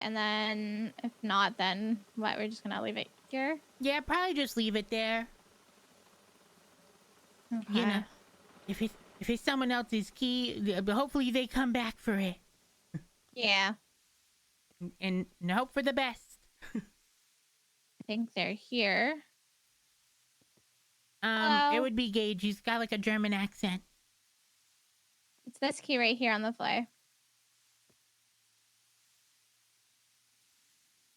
And then if not, then what? We're just gonna leave it here? Yeah, probably just leave it there. You know, Okay. if it's someone else's key, hopefully they come back for it, Yeah. and hope for the best. I think they're here. It Hello. would be Gage. He's got like a German accent. It's this key right here on the fly.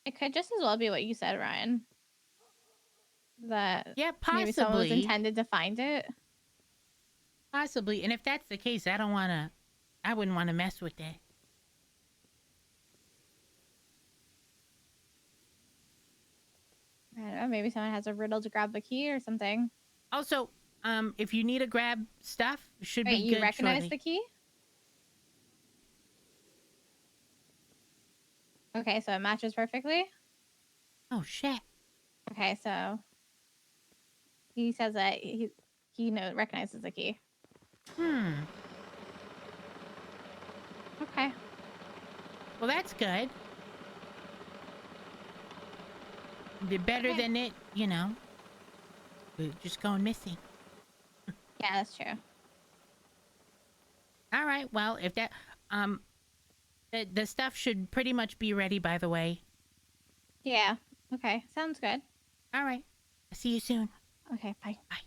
It could just as well be what you said, Ryan. That Yeah, maybe someone was possibly. intended to find it. Possibly. And if that's the case, I wouldn't want to mess with that. I don't know. Maybe someone has a riddle to grab the key or something. Also, if you need to grab stuff, should Wait, be you good recognize shortly. the key? Okay, so it matches perfectly. Oh, shit. Okay, so he says that he recognizes the key. Hmm. Okay. Well, that's good. Better Okay. than it, just going missing. Yeah, that's true. All right. Well, if that, um, the stuff should pretty much be ready, by the way. Yeah. Okay. Sounds good. All right. I'll see you soon. Okay, bye. Bye.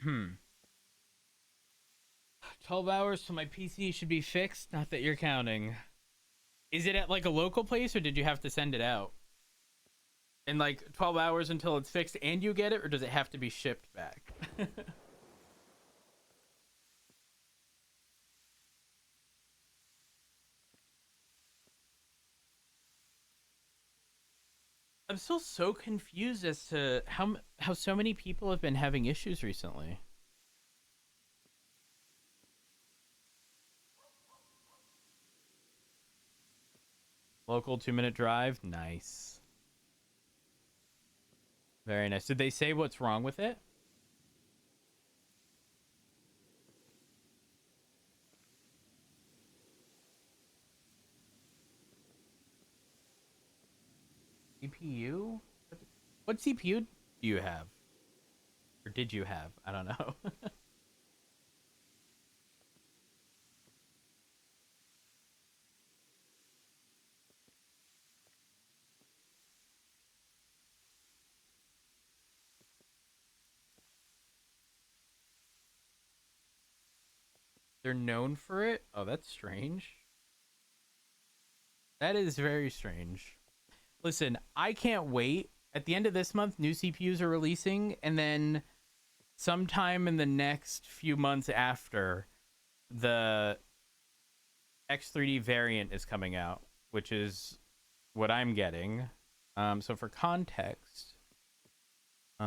Hmm. 12 hours till my PC should be fixed. Not that you're counting. Is it at like a local place or did you have to send it out? In like 12 hours until it's fixed and you get it, or does it have to be shipped back? I'm still so confused as to how so many people have been having issues recently. Local 2-minute drive, nice, very nice. Did they say what's wrong with it? CPU? What CPU do you have, or did you have? I don't know. They're known for it. Oh, that's strange. That is very strange. Listen, I can't wait. At the end of this month, new CPUs are releasing, and then sometime in the next few months after, the X3D variant is coming out, which is what I'm getting. So for context, I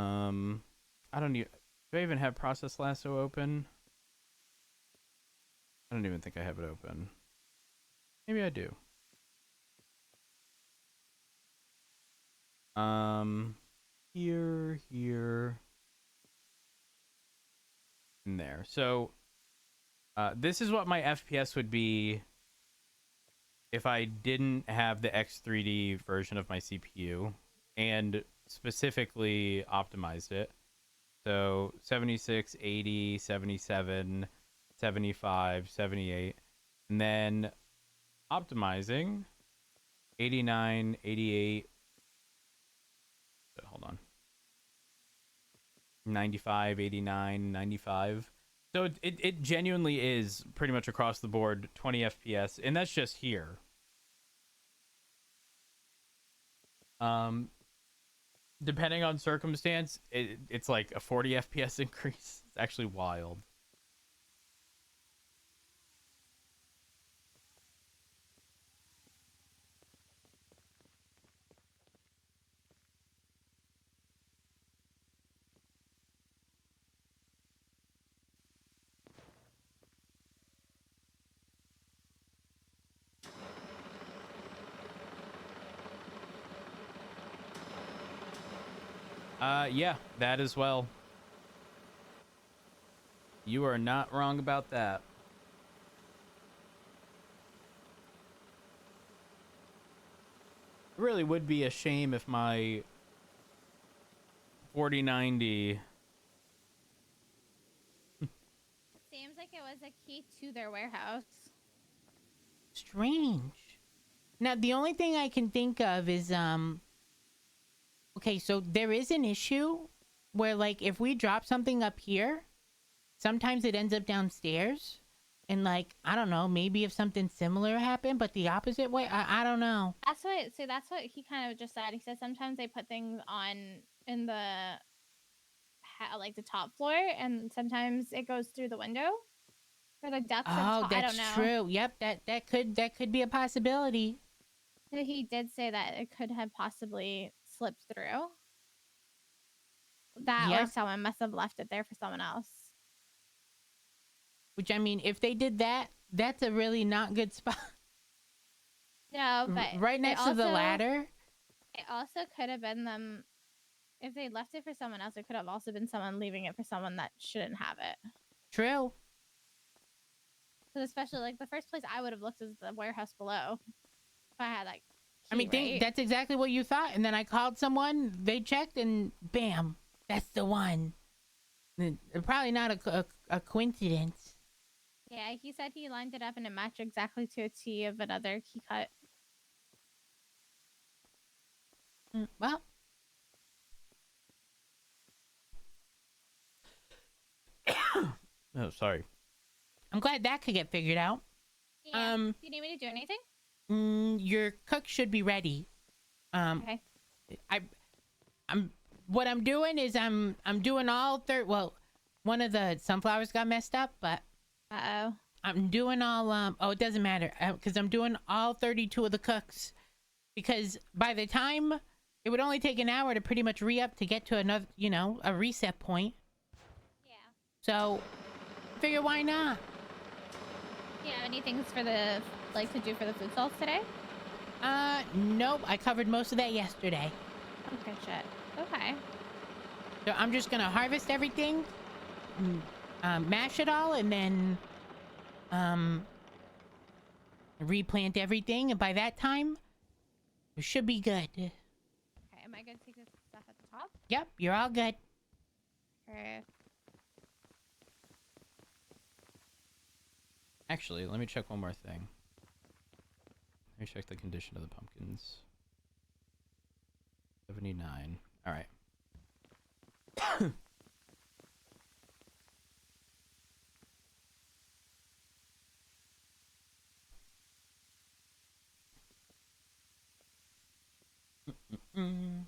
don't even do I even have Process Lasso open? I don't even think I have it open. Maybe I do. Um, here, and there. So, this is what my FPS would be if I didn't have the X3D version of my CPU and specifically optimized it. So 76, 80, 77, 75, 78. And then optimizing 89, 88. Hold on. 95, 89, 95. So it genuinely is pretty much across the board 20 FPS, and that's just here. Um, Depending on circumstance, it's like a 40 FPS increase. It's actually wild. Yeah, that as well. You are not wrong about that. It really would be a shame if my 4090. Seems like it was a key to their warehouse. Strange. Now, the only thing I can think of is, okay, so there is an issue where, like, if we drop something up here, sometimes it ends up downstairs. And, like, I don't know, maybe if something similar happened, but the opposite way, I don't know. That's what he kind of just said. He said sometimes they put things on in the like the top floor, and sometimes it goes through the window or the depths of Oh, top. I don't that's know. true. Yep, that could be a possibility. But he did say that it could have possibly slipped through. That or Yeah, someone must have left it there for someone else. which I mean, if they did that, that's a really not good spot. No, but Right next to the ladder. it also could have been them. If they left it for someone else, it could have also been someone leaving it for someone that shouldn't have it. True. Because especially like the first place I would have looked is the warehouse below. If I had like I key, mean, think right? that's exactly what you thought. And then I called someone, they checked, and bam, that's the one. Probably not a coincidence. Yeah, he said he lined it up and it matched exactly to a T of another key cut. Well, Oh, sorry. I'm glad that could get figured out. Yeah. Do you need me to do anything? Your cook should be ready. Okay. I, I'm. What I'm doing is I'm doing all well, one of the sunflowers got messed up, but Uh-oh. I'm doing all oh, it doesn't matter because I'm doing all 32 of the cooks because by the time it would only take an hour to pretty much re-up to get to another, a reset point. Yeah. So figure why not? Do you have any things for the like to do for the food stalls today? Nope, I covered most of that yesterday. Okay, shit. Okay. So I'm just gonna harvest everything, mash it all, and then replant everything, and by that time we should be good. Okay, am I good to take this stuff at the top? Yep, you're all good. Or Actually, let me check one more thing. Let me check the condition of the pumpkins. 79. All right. Mm.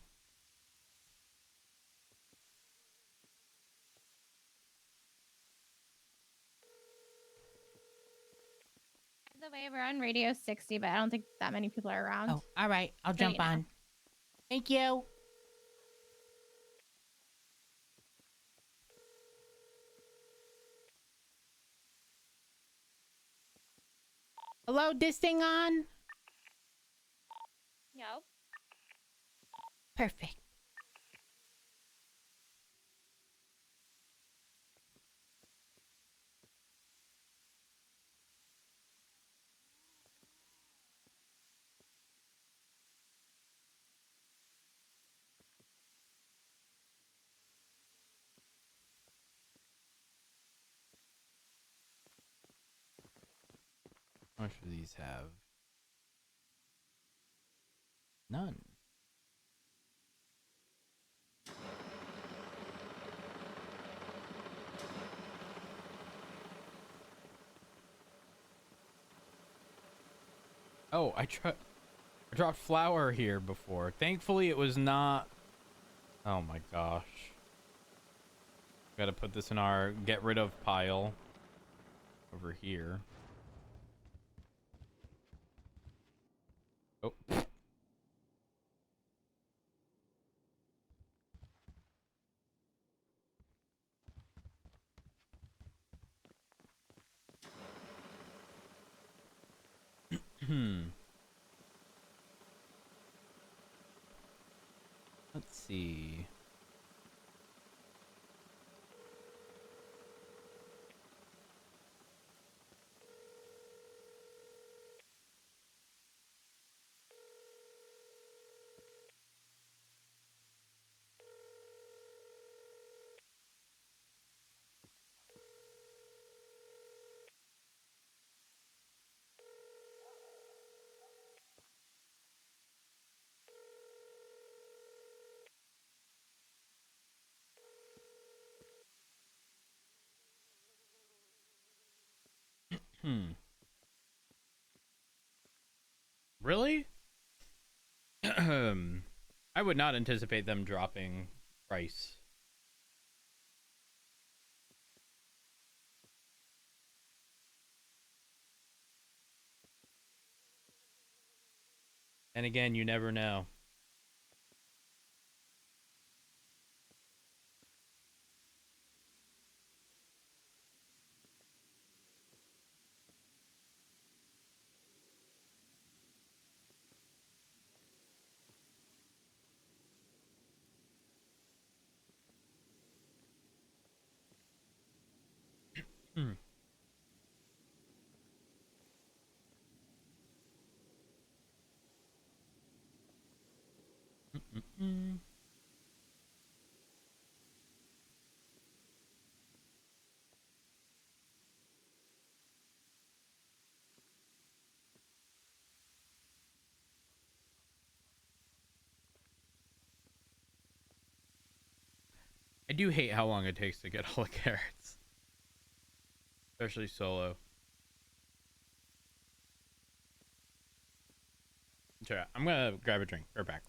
by the way, we're on Radio 60, but I don't think that many people are around. Oh, all right, I'll So jump you know. on. Thank you. Hello, this thing on? No. Perfect. How much do these have? None. Oh, I dropped flour here before. Thankfully, it was not. Oh my gosh. Gotta put this in our get rid of pile over here. Oh. Let's see. Really? I would not anticipate them dropping price. And again, you never know. I do hate how long it takes to get all the carrots, especially solo. Sure, I'm gonna grab a drink. We're back.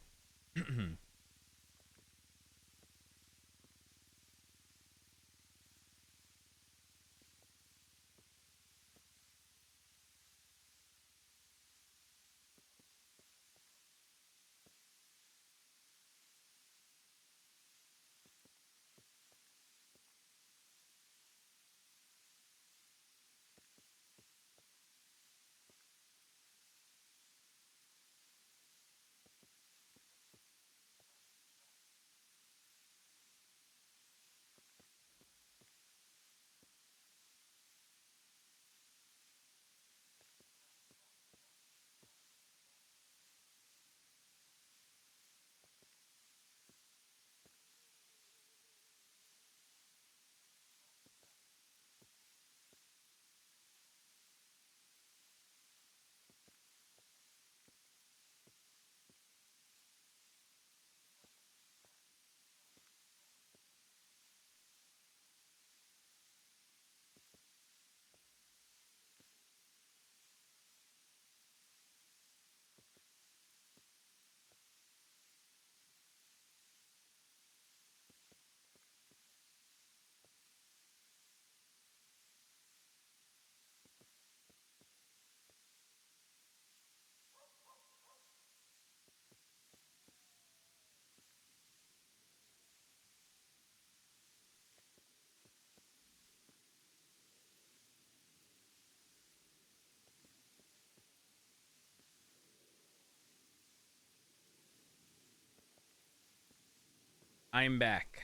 I'm back.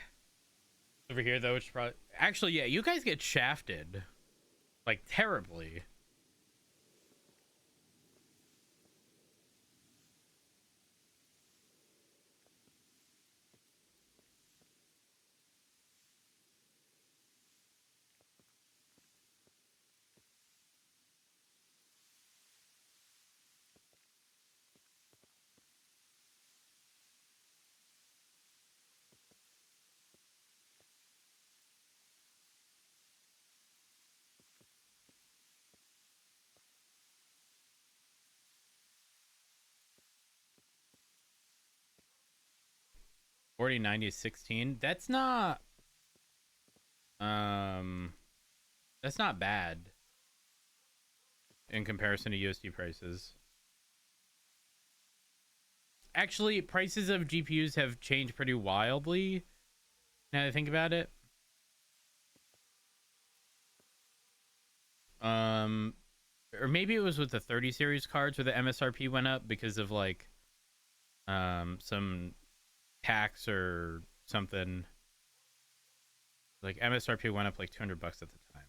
Over here, though, it's probably actually, yeah. You guys get shafted, like terribly. 4090 is 16. That's not bad in comparison to USD prices. Actually, prices of GPUs have changed pretty wildly now that I think about it. Or maybe it was with the 30 series cards where the MSRP went up because of like some tax or something. Like MSRP went up like $200 at the time.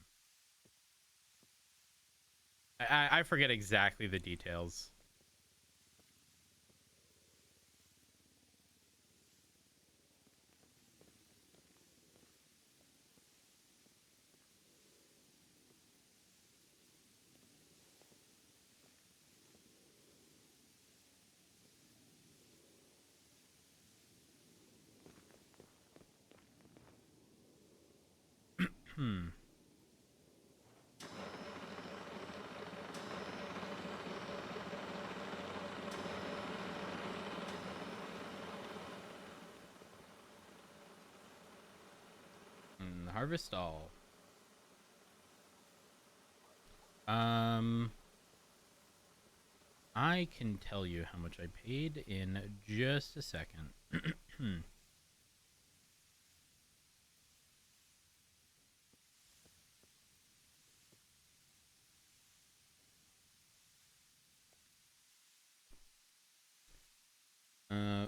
I forget exactly the details. Hmm. Harvest all. I can tell you how much I paid in just a second.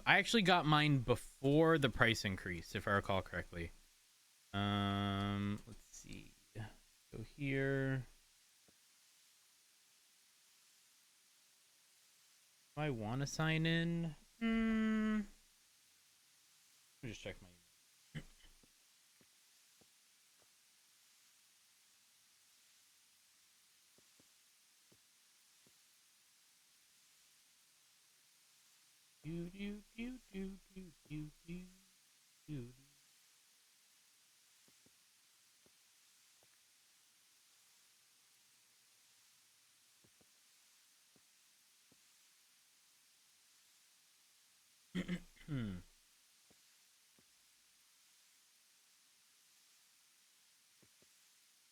I actually got mine before the price increase, if I recall correctly. Let's see. Go here. Do I want to sign in? Let me just check my email.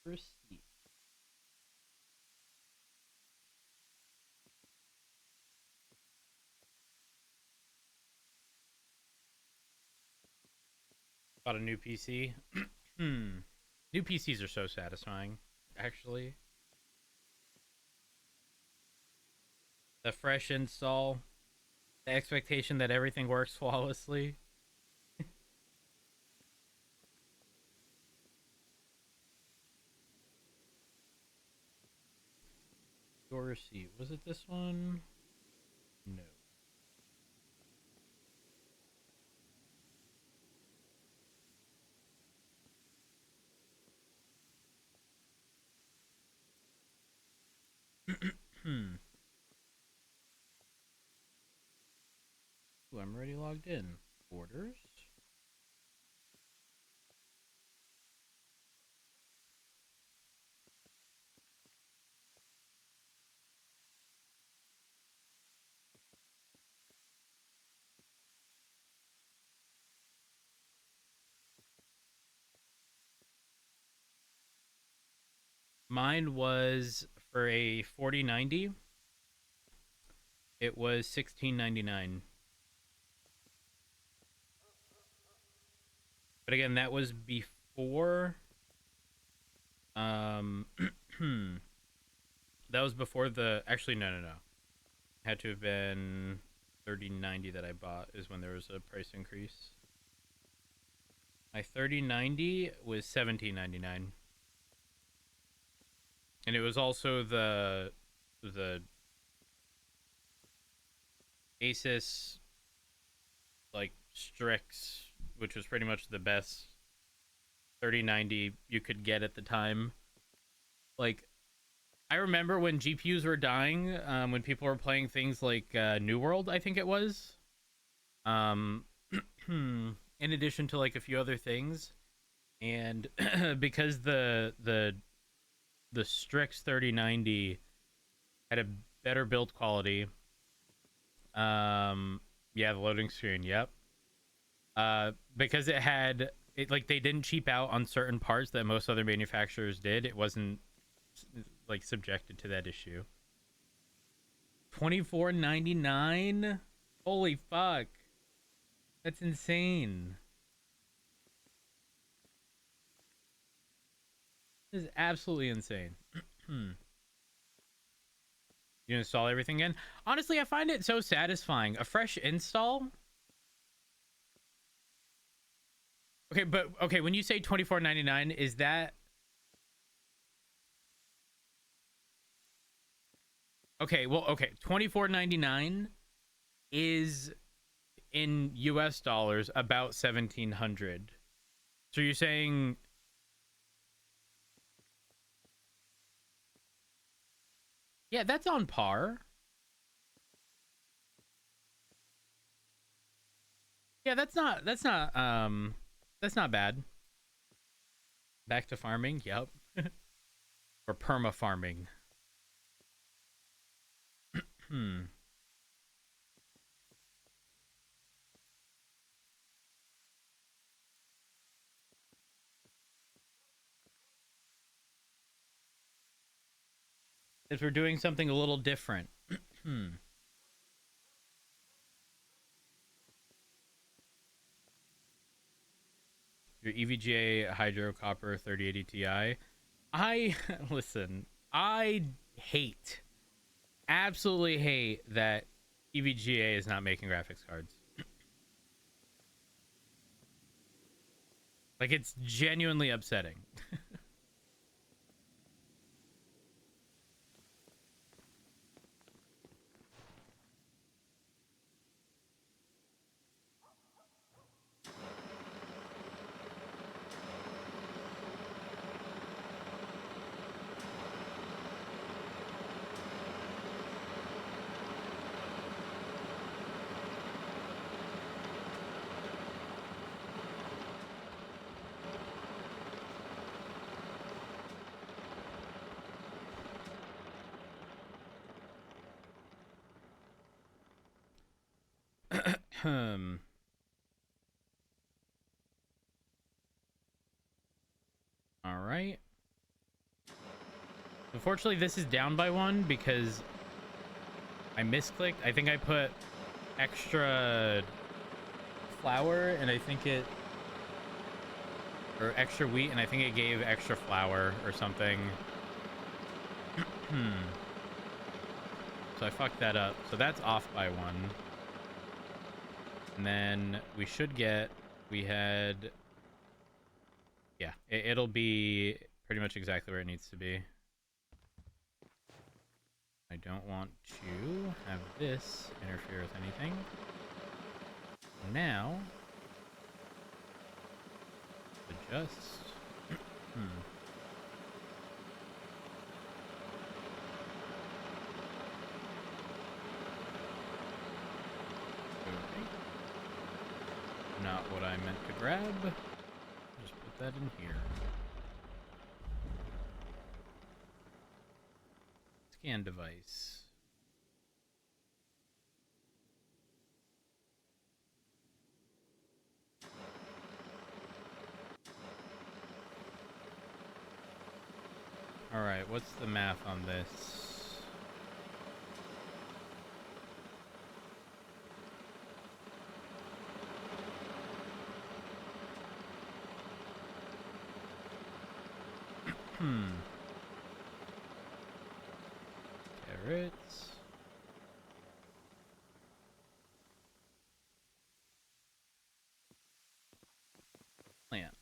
Receipt. Bought a new PC. New PCs are so satisfying, actually. The fresh install, the expectation that everything works flawlessly. Your receipt. Was it this one? No. Ooh, I'm already logged in. Orders. Mine was for a 4090. It was $16.99. But again, that was before. That was before the. Actually, no. Had to have been 3090 that I bought is when there was a price increase. My 3090 was $17.99. And it was also the Asus like Strix, which was pretty much the best 3090 you could get at the time. Like, I remember when GPUs were dying, when people were playing things like New World, I think it was. In addition to like a few other things, and because the Strix 3090 had a better build quality. Yeah, the loading screen. Yep. because it like they didn't cheap out on certain parts that most other manufacturers did. It wasn't like subjected to that issue. $24.99. Holy fuck, that's insane. This is absolutely insane. You install everything again. Honestly, I find it so satisfying. A fresh install. Okay, but okay, when you say $24.99, is that okay? Well, okay, $24.99 is in US dollars about 1,700. So you're saying, yeah, that's on par. Yeah, that's not bad. Back to farming, yep. Or perma farming. Hmm. If we're doing something a little different. Hmm. Your EVGA Hydro Copper 3080 Ti. I listen. I hate, absolutely hate that EVGA is not making graphics cards. Like, it's genuinely upsetting. Hmm. All right. Unfortunately, this is down by one because I misclicked. I think I put extra flour and I think it, or extra wheat, and I think it gave extra flour or something. So I fucked that up. So that's off by one. And then we should get, we had, yeah, it'll be pretty much exactly where it needs to be. I don't want to have this interfere with anything. Now, adjust. Okay. Not what I meant to grab. Just put that in here. Scan device. All right, what's the math on this? Carrots. Plant.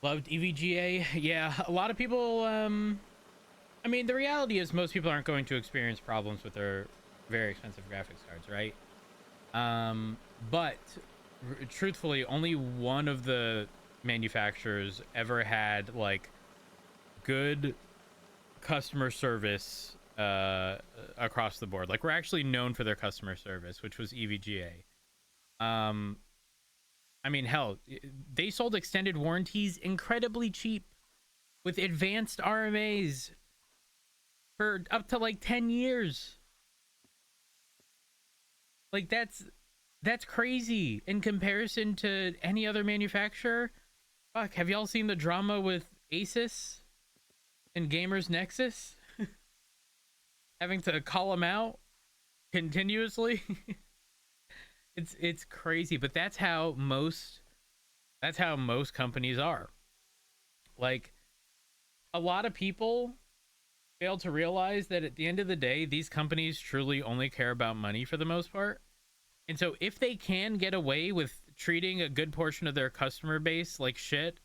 Loved EVGA. Yeah, a lot of people, I mean, the reality is most people aren't going to experience problems with their very expensive graphics cards, right? But truthfully, only one of the manufacturers ever had like good customer service across the board. Like, we're actually known for their customer service, which was EVGA. I mean, hell, they sold extended warranties incredibly cheap with advanced RMAs for up to like 10 years. Like that's crazy in comparison to any other manufacturer. Fuck, have y'all seen the drama with Asus and Gamers Nexus? Having to call them out continuously. It's crazy, but that's how most companies are. Like, a lot of people fail to realize that at the end of the day, these companies truly only care about money for the most part. And so if they can get away with treating a good portion of their customer base like shit,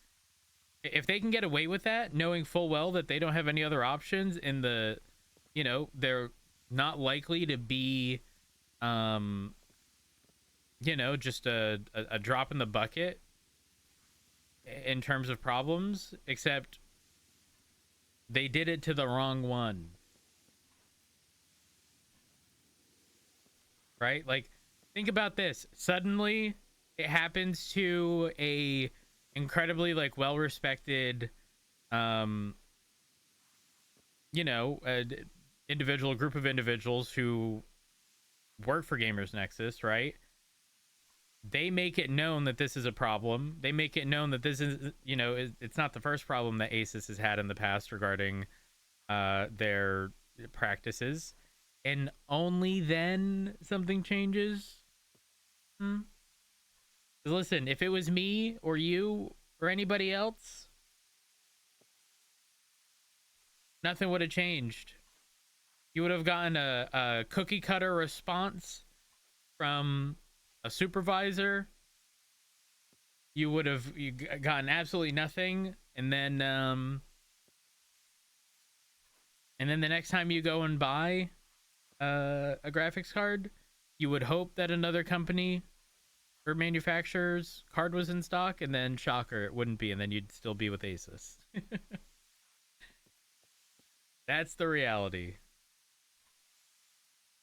if they can get away with that, knowing full well that they don't have any other options and they're not likely to be just a drop in the bucket in terms of problems, except they did it to the wrong one. Right? Like, think about this. Suddenly it happens to a incredibly like well-respected individual group of individuals who work for Gamers Nexus, right? They make it known that this is a problem. They make it known that this is, it's not the first problem that Asus has had in the past regarding their practices. And only then something changes. Listen, if it was me or you or anybody else, nothing would have changed. You would have gotten a cookie cutter response from a supervisor. You would have gotten absolutely nothing, and then the next time you go and buy a graphics card, you would hope that another company or manufacturer's card was in stock, and then shocker, it wouldn't be, and then you'd still be with Asus. That's the reality.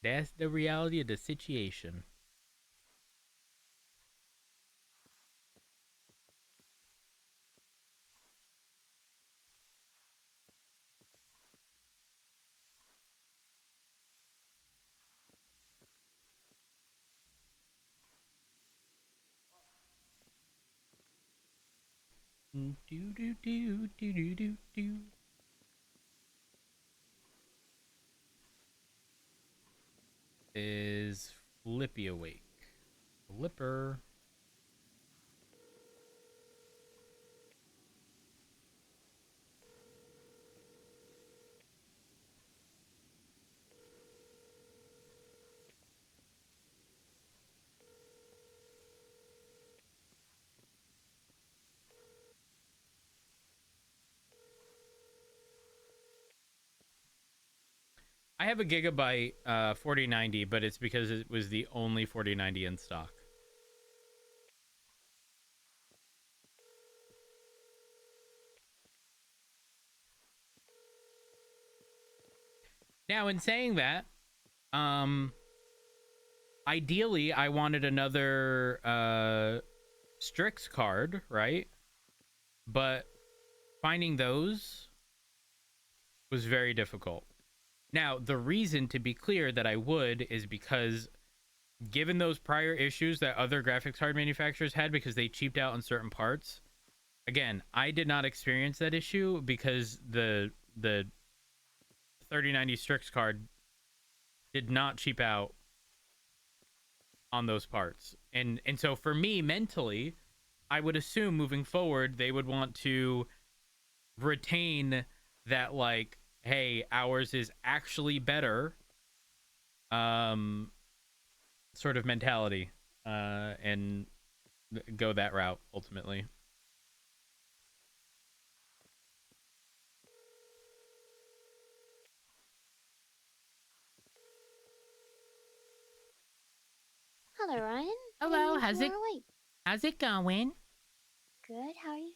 That's the reality of the situation. Do do do do do do do. Is Flippy awake? Flipper. I have a Gigabyte 4090, but it's because it was the only 4090 in stock. Now, in saying that, ideally, I wanted another Strix card, right? But finding those was very difficult. Now, the reason, to be clear, that I would is because given those prior issues that other graphics card manufacturers had because they cheaped out on certain parts, again, I did not experience that issue because the 3090 Strix card did not cheap out on those parts. And so for me, mentally, I would assume moving forward, they would want to retain that, like, hey, ours is actually better sort of mentality and go that route ultimately. Hello, Ryan. Hello, Didn't how's you it? were awake. How's it going? Good. How are you?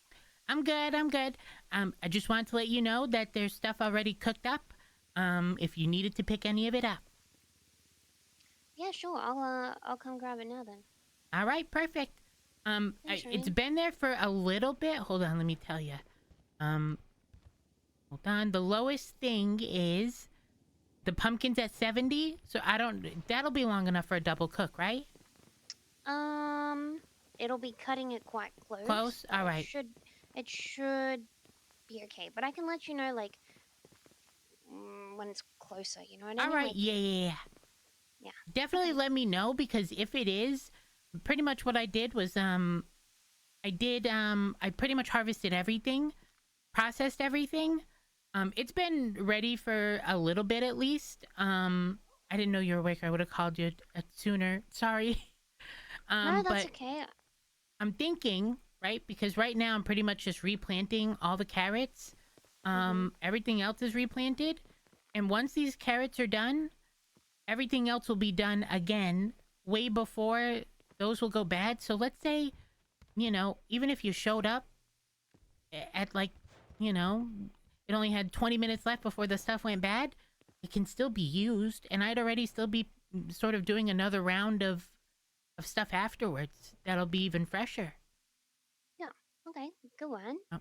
I'm good. I'm good. I just wanted to let you know that there's stuff already cooked up. If you needed to pick any of it up. Yeah, sure. I'll come grab it now then. All right, perfect. Thanks, It's Ryan. been there for a little bit. Hold on, let me tell you. Hold on. The lowest thing is the pumpkin's at 70, so I don't. That'll be long enough for a double cook, right? It'll be cutting it quite close. Close. All right. It should be okay, but I can let you know like when it's closer. You know what I All mean? right. Like, Yeah. yeah. Definitely Okay. let me know, because if it is, pretty much what I did was I pretty much harvested everything, processed everything. It's been ready for a little bit at least. I didn't know you were awake. I would have called you sooner. Sorry. No, that's But okay. I'm thinking, right? Because right now I'm pretty much just replanting all the carrots. Everything else is replanted. And once these carrots are done, everything else will be done again way before those will go bad. So let's say, even if you showed up at like, it only had 20 minutes left before the stuff went bad, it can still be used. And I'd already still be sort of doing another round of stuff afterwards that'll be even fresher. Yeah. Okay. Go on. Oh.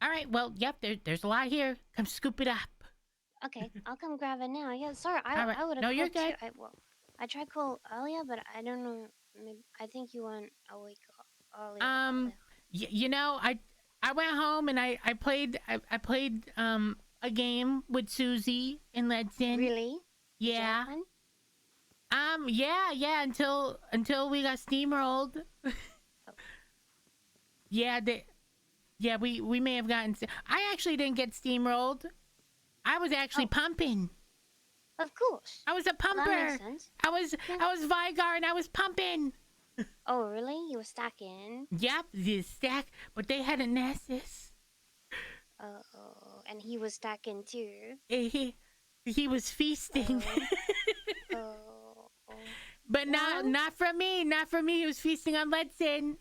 All right. Well, yep. There's a lot here. Come scoop it up. Okay, I'll come grab it now. Yeah, sorry, All right. I would have No, you're called you. good. I tried call earlier, but I don't know. Maybe, I think you weren't awake earlier. I went home and I played a game with Susie and Ledson. Really? Yeah. Fun? Yeah, until we got steamrolled. Oh. Yeah, we may have gotten. I actually didn't get steamrolled. I was actually pumping. Of course. I was a Well, pumper. that makes sense. I was Vigar and I was pumping. Oh, really? You were stacking? Yep, the stack, but they had a Nessus. Oh, and he was stacking too. He was feasting. Oh. But not from me. Not from me. He was feasting on Ledson.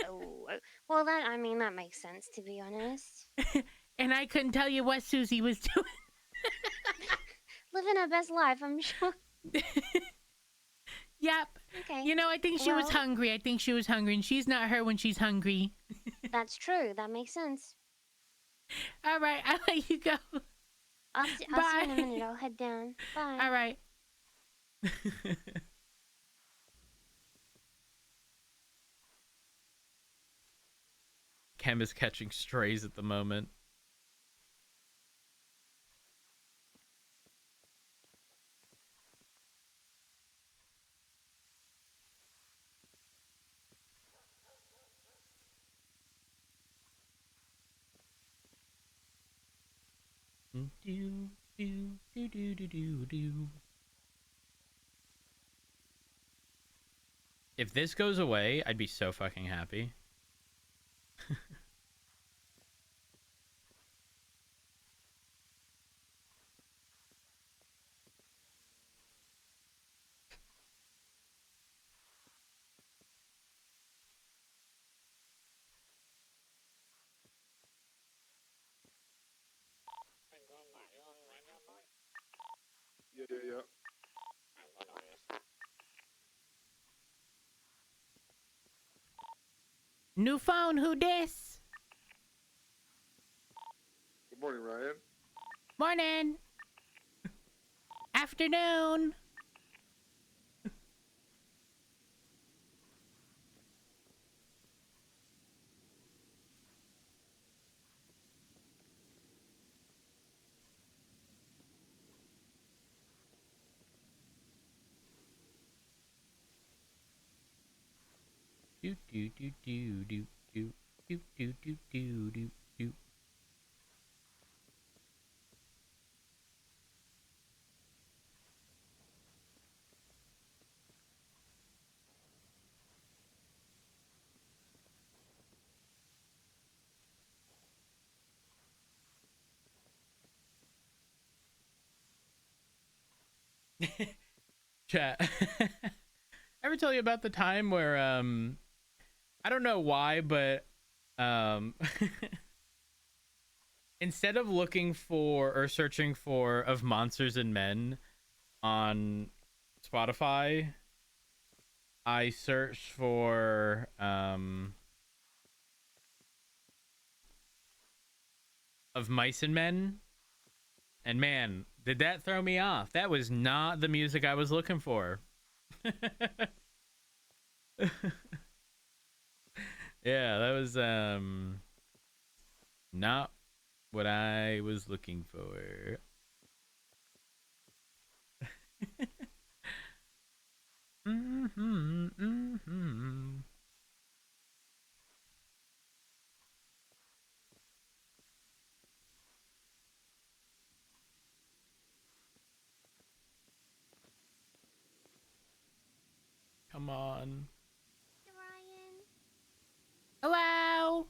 Oh. Well, that makes sense, to be honest. And I couldn't tell you what Susie was doing. Living her best life, I'm sure. Yep. Okay. I think she was hungry. And she's not her when she's hungry. That's true. That makes sense. All right. I'll let you go. I'll see you in a minute. I'll head down. Bye. All right. Chem is catching strays at the moment. If this goes away, I'd be so fucking happy. Yeah. New phone. Who dis? Good morning, Ryan. Morning. Afternoon. Do do do do do do do do do do do do. Chat. Ever tell you about the time where I don't know why, but instead of looking for or searching for Of Monsters and Men on Spotify, I searched for Of Mice and Men, And man, did that throw me off. That was not the music I was looking for. Yeah, that was not what I was looking for. Mm-hmm, mm-hmm. Come on. Ryan. Hello.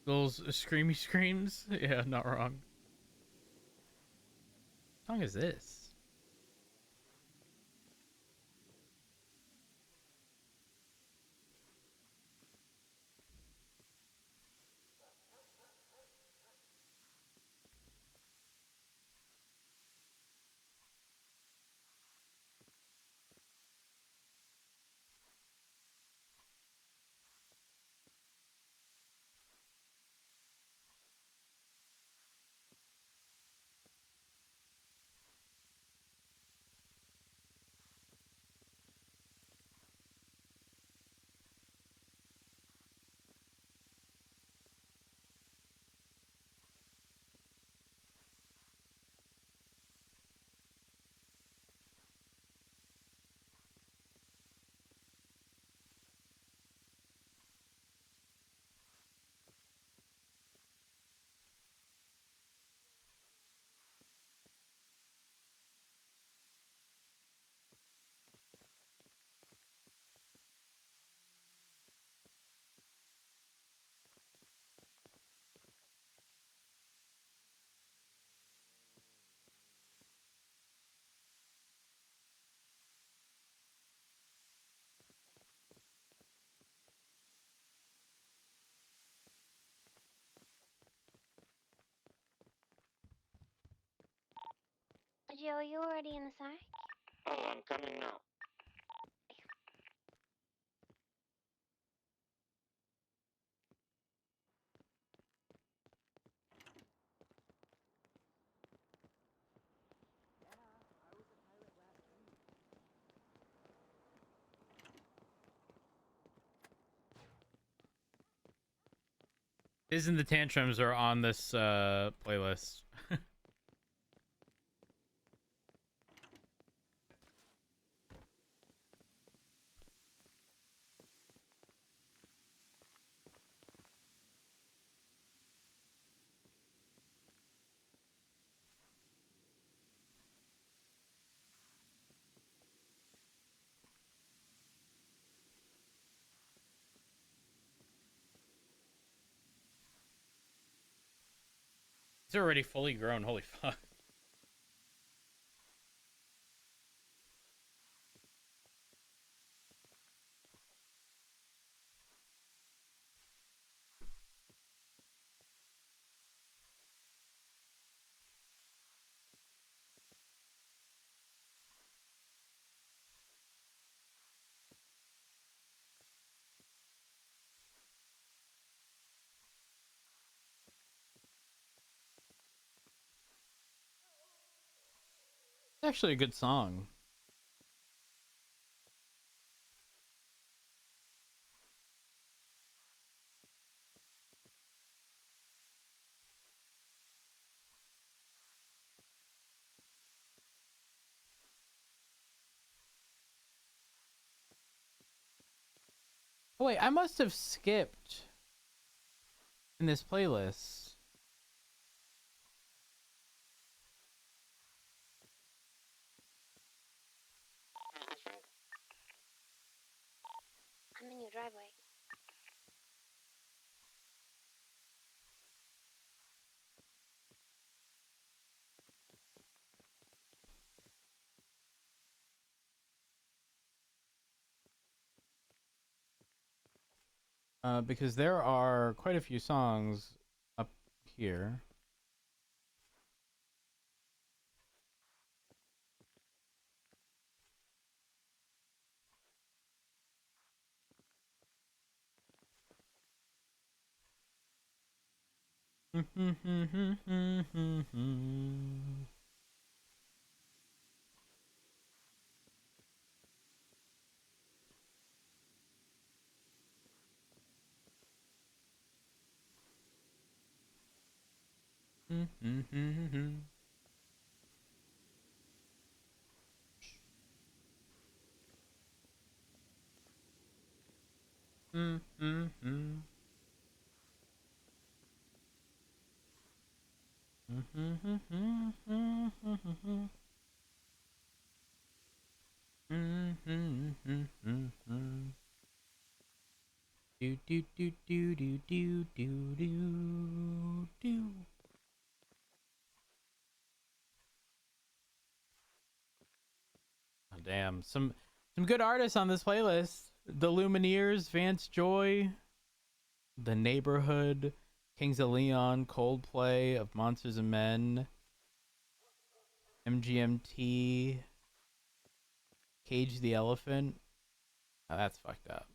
Those screamy screams? Yeah, not wrong. What song is this? Joe, are you already in the sack? Oh, I'm coming now. Isn't the tantrums are on this playlist? It's already fully grown. Holy fuck. It's actually a good song. Oh wait, I must have skipped in this playlist. I'm in your driveway. Because there are quite a few songs up here. Do do do do do do do do do. Oh, damn, some good artists on this playlist. The Lumineers, Vance Joy, The Neighborhood, Kings of Leon, Coldplay, Of Monsters and Men, MGMT, Cage the Elephant. Oh, that's fucked up.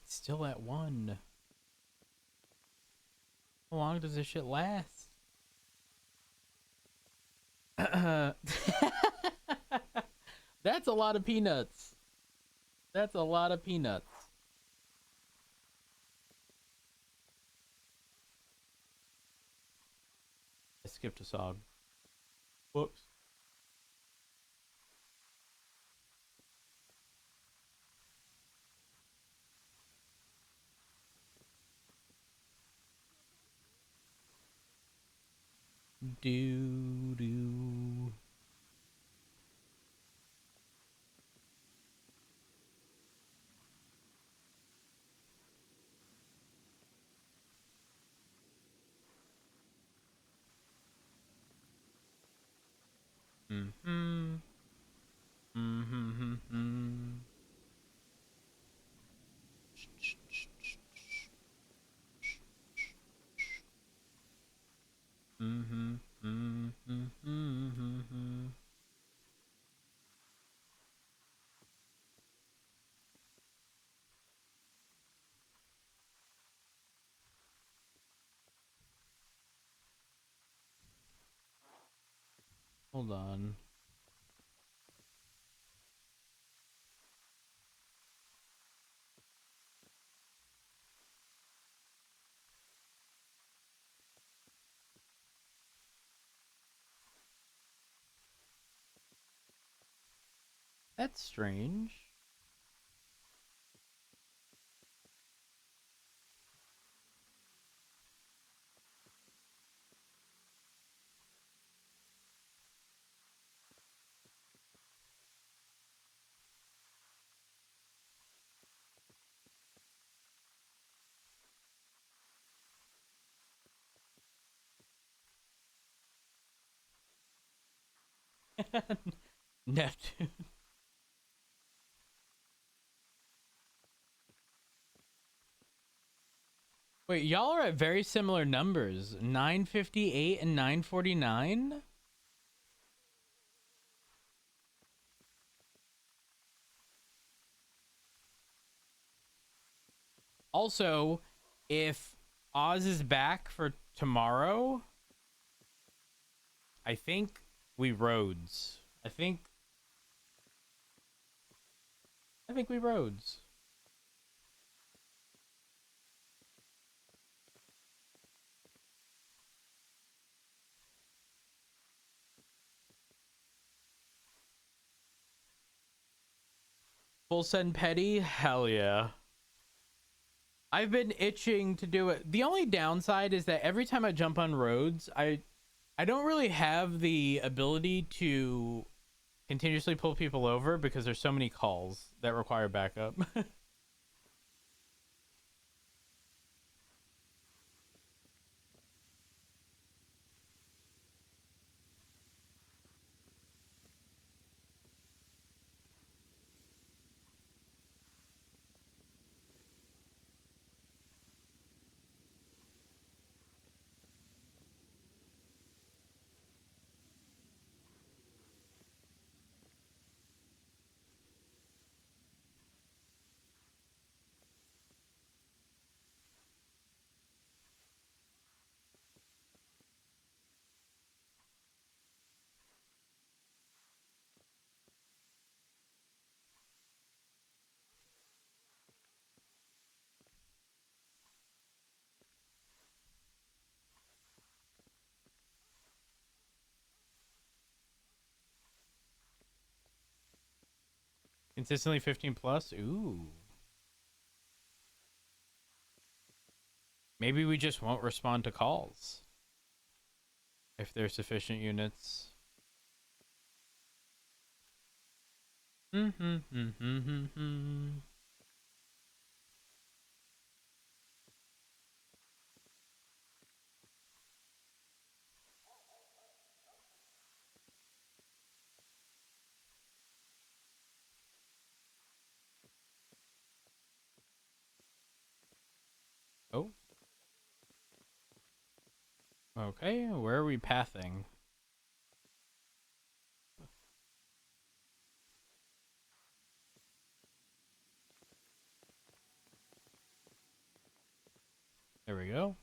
Still at 1. How long does this shit last? That's a lot of peanuts. That's a lot of peanuts. I skipped a song. Whoops. Do do. Mm-hmm. Mm-hmm. Mm-hmm. Hold on. That's strange. Neptune. Wait, y'all are at very similar numbers. 958 and 949? Also, if Oz is back for tomorrow, I think we roads. I think we roads. Full send petty? Hell yeah. I've been itching to do it. The only downside is that every time I jump on roads, I don't really have the ability to continuously pull people over because there's so many calls that require backup. Consistently 15 plus? Ooh. Maybe we just won't respond to calls if there's sufficient units. Oh. Okay, where are we pathing? There we go.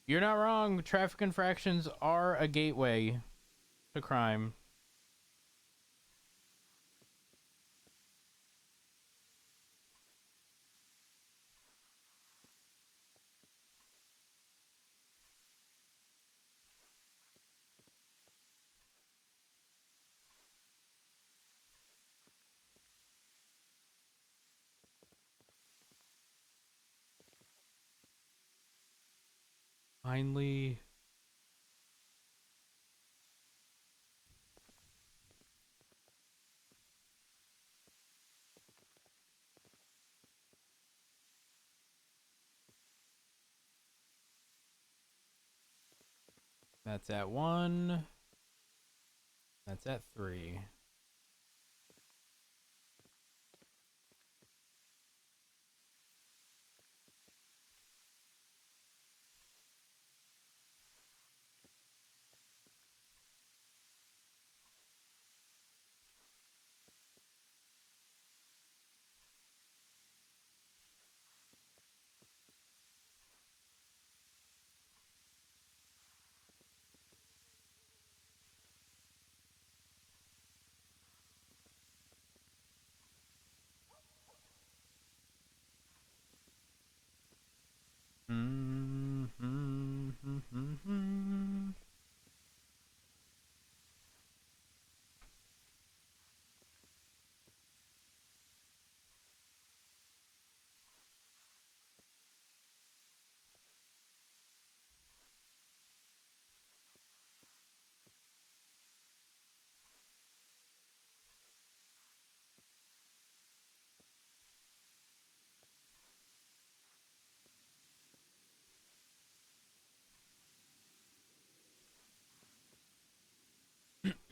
You're not wrong. Traffic infractions are a gateway to crime. Finally. That's at 1. That's at 3.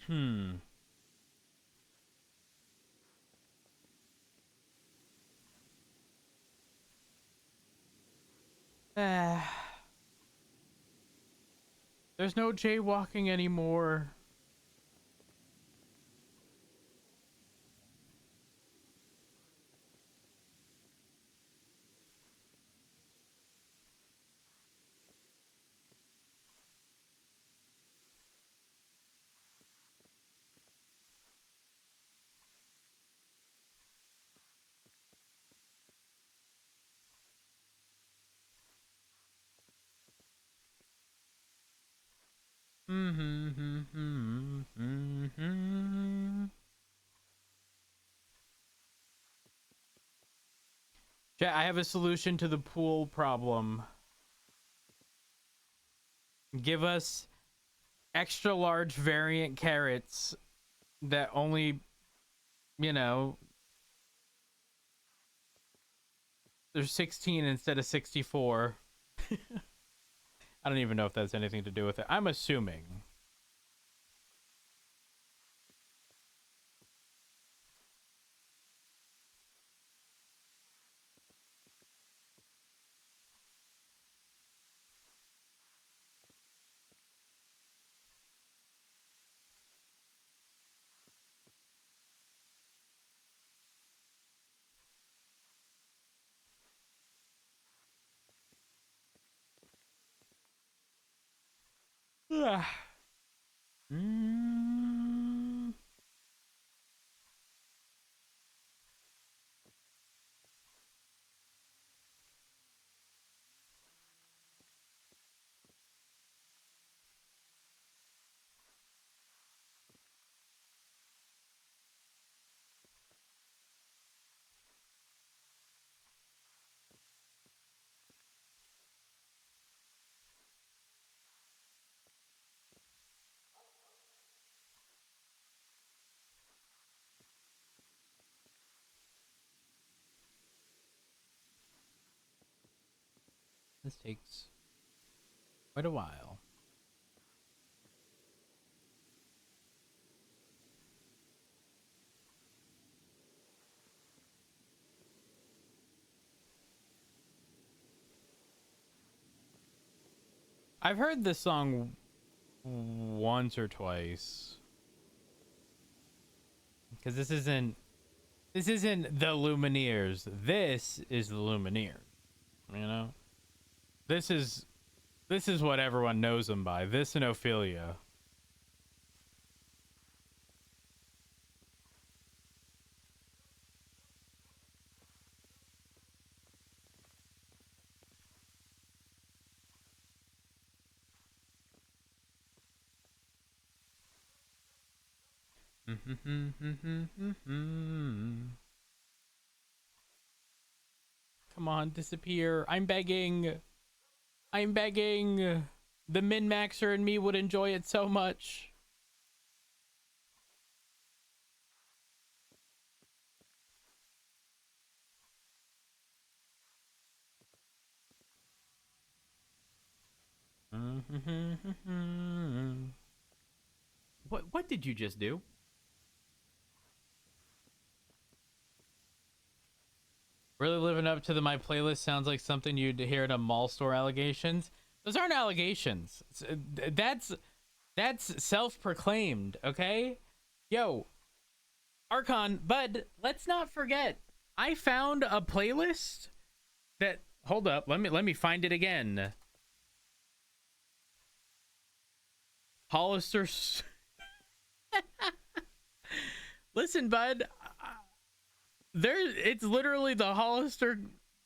Hmm. Uh, there's no jaywalking anymore. Chat, I have a solution to the pool problem. Give us extra large variant carrots that only, you know, there's 16 instead of 64. I don't even know if that's anything to do with it. I'm assuming. Mm. This takes quite a while. I've heard this song once or twice. Because this isn't the Lumineers. This is the Lumineers. You know? This is what everyone knows them by. This and Ophelia. Come on, disappear. I'm begging. I'm begging. The min-maxer and me would enjoy it so much. What did you just do? Really living up to the my playlist sounds like something you'd hear at a mall store allegations. Those aren't allegations. That's self-proclaimed, okay? Yo, Archon, bud, let's not forget. I found a playlist that hold up, let me find it again. Hollister. Listen, bud, it's literally the Hollister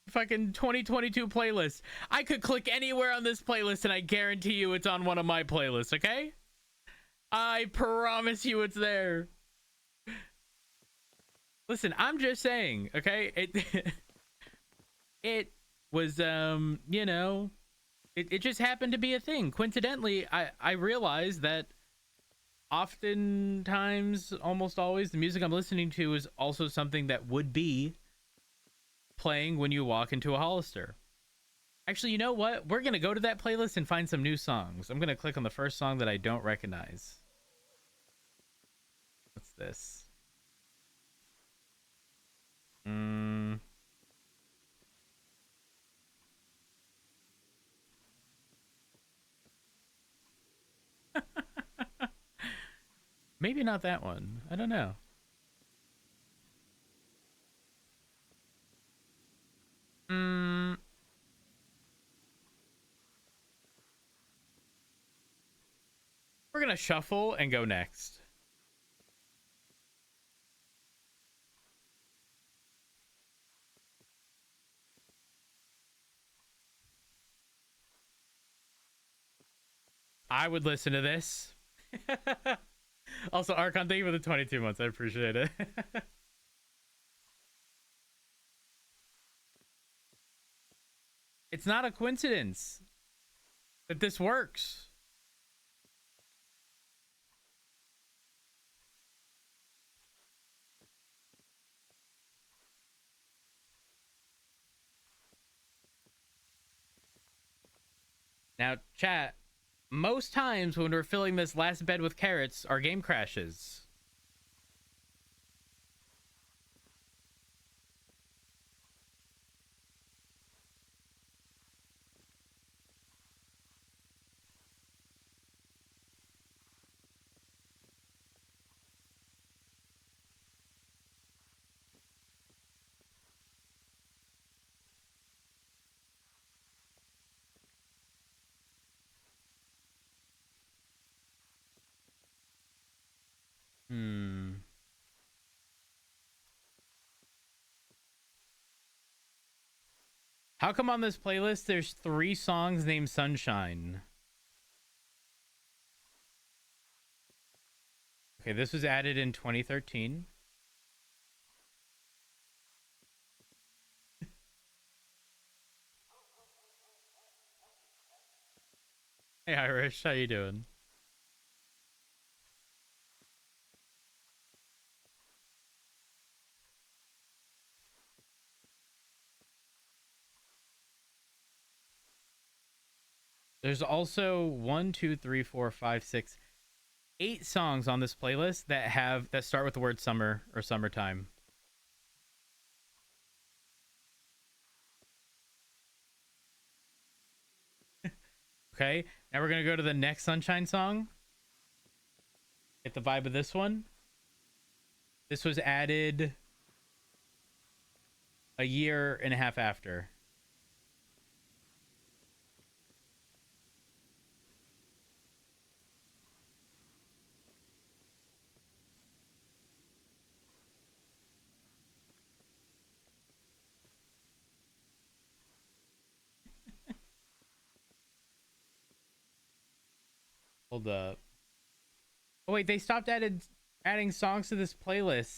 fucking 2022 playlist. I could click anywhere on this playlist and I guarantee you it's on one of my playlists, okay? I promise you it's there. Listen, I'm just saying, okay? It was you know, it just happened to be a thing. Coincidentally, I realized that oftentimes, almost always, the music I'm listening to is also something that would be playing when you walk into a Hollister. Actually, you know what? We're going to go to that playlist and find some new songs. I'm going to click on the first song that I don't recognize. this? Mm. Maybe not that one. I don't know. Mm. We're gonna shuffle and go next. I would listen to this. Also, Archon, thank you for the 22 months. I appreciate it. It's not a coincidence that this works. Now, chat, most times when we're filling this last bed with carrots, our game crashes. Hmm. How come on this playlist there's 3 songs named Sunshine? Okay, this was added in 2013. Hey Irish, how you doing? There's also 1, 2, 3, 4, 5, 6, 8 songs on this playlist that start with the word summer or summertime. Okay, now we're gonna go to the next Sunshine song. Get the vibe of this one. This was added a year and a half after. Hold up. Oh wait, they stopped adding songs to this playlist